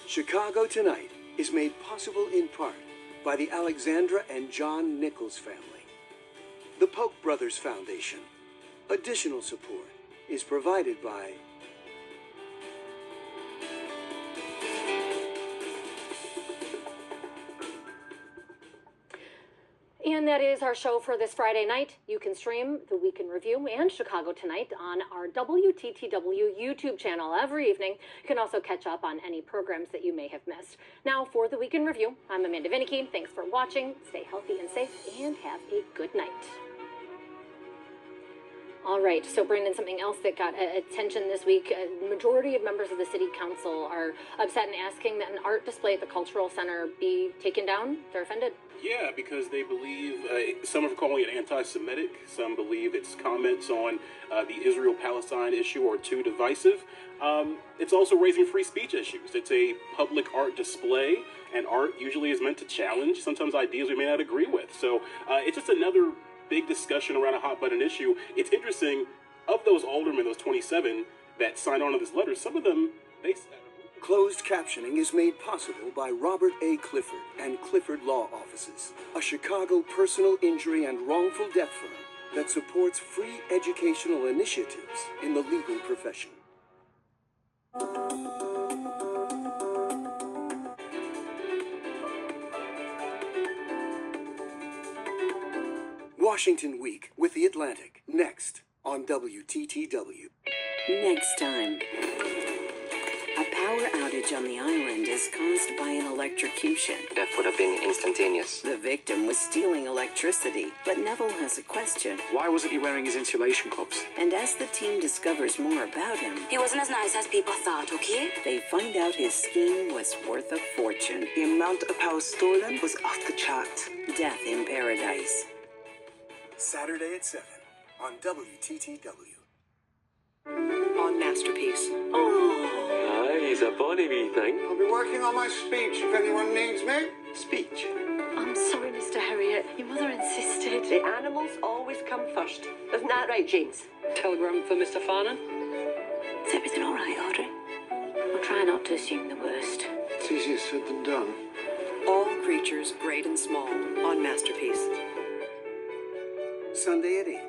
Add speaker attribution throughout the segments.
Speaker 1: Chicago Tonight is made possible in part by the Alexandra and John Nichols family. The Polk Brothers Foundation. Additional support is provided by
Speaker 2: And that is our show for this Friday night. You can stream The Week in Review and Chicago Tonight on our WTTW YouTube channel every evening. You can also catch up on any programs that you may have missed. Now for The Week in Review, I'm Amanda Vinicky. Thanks for watching. Stay healthy and safe, and have a good night. All right, so Brandon, something else that got attention this week, a majority of members of the City Council are upset and asking that an art display at the Cultural Center be taken down. They're offended.
Speaker 3: Yeah, because they believe, some are calling it anti-Semitic, some believe its comments on the Israel-Palestine issue are too divisive. It's also raising free speech issues. It's a public art display, and art usually is meant to challenge sometimes ideas we may not agree with. So it's just another big discussion around a hot button issue. It's interesting, of those aldermen, those 27 that signed on to this letter, some of them, they said...
Speaker 1: Closed captioning is made possible by Robert A. Clifford and Clifford Law Offices, a Chicago personal injury and wrongful death firm that supports free educational initiatives in the legal profession. Washington Week with The Atlantic, next on WTTW.
Speaker 4: Next time. A power outage on the island is caused by an electrocution.
Speaker 5: Death would have been instantaneous.
Speaker 4: The victim was stealing electricity, but Neville has a question.
Speaker 6: Why wasn't he wearing his insulation gloves?
Speaker 4: And as the team discovers more about him,
Speaker 7: he wasn't as nice as people thought, okay?
Speaker 4: They find out his scheme was worth a fortune.
Speaker 8: The amount of power stolen was off the chart.
Speaker 4: Death in Paradise.
Speaker 1: Saturday at 7 on WTTW.
Speaker 8: On Masterpiece.
Speaker 9: He's a bonny wee thing.
Speaker 10: I'll be working on my speech if anyone needs me.
Speaker 1: Speech.
Speaker 11: I'm sorry, Mr. Harriet. Your mother insisted.
Speaker 12: The animals always come first. Isn't that right, James?
Speaker 11: Telegram for Mr. Farnan?
Speaker 7: Is everything all right, Audrey?
Speaker 11: We'll try not to assume the worst.
Speaker 10: It's easier said than done.
Speaker 8: All creatures, great and small, on Masterpiece.
Speaker 1: Sunday at 8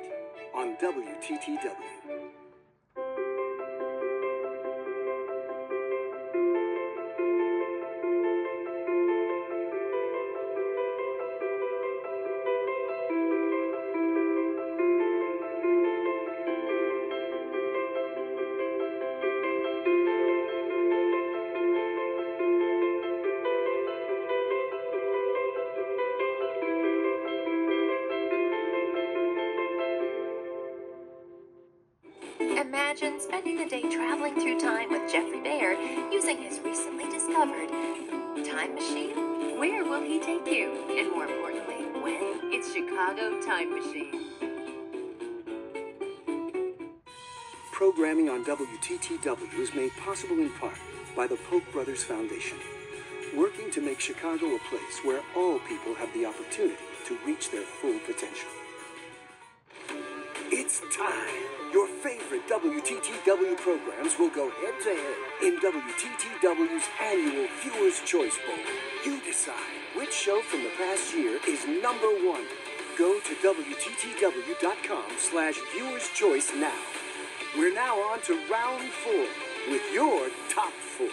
Speaker 1: on WTTW.
Speaker 13: Imagine spending the day traveling through time with Jeffrey Baird using his recently discovered time machine. Where will he take you? And more importantly, when? It's Chicago Time Machine.
Speaker 1: Programming on WTTW is made possible in part by the Polk Brothers Foundation, working to make Chicago a place where all people have the opportunity to reach their full potential. It's time. Your favorite WTTW programs will go head-to-head in WTTW's annual Viewers' Choice Bowl. You decide which show from the past year is #1. Go to WTTW.com/viewerschoice now. We're now on to round 4 with your top 4.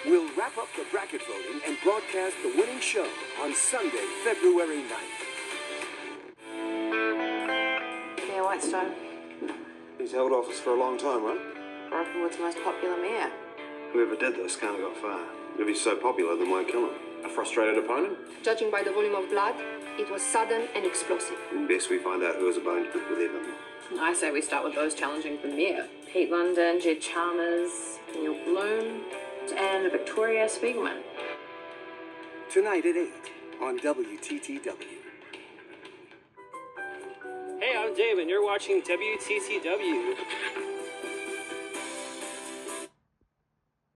Speaker 1: We'll wrap up the bracket voting and broadcast the winning show on Sunday, February 9th.
Speaker 14: Mayor Whitestone.
Speaker 10: He's held office for a long time, right?
Speaker 14: Brokenwood's most popular mayor.
Speaker 10: Whoever did this can't have got fired. If he's so popular, then why kill him? A frustrated opponent?
Speaker 15: Judging by the volume of blood, it was sudden and explosive.
Speaker 10: Best we find out who has a bone to pick with Evan.
Speaker 14: I say we start with those challenging for mayor. Pete London, Jed Chalmers, Neil Bloom, and Victoria Spiegelman.
Speaker 1: Tonight at 8 on WTTW.
Speaker 16: Hey, I'm Dave, and you're watching WTTW.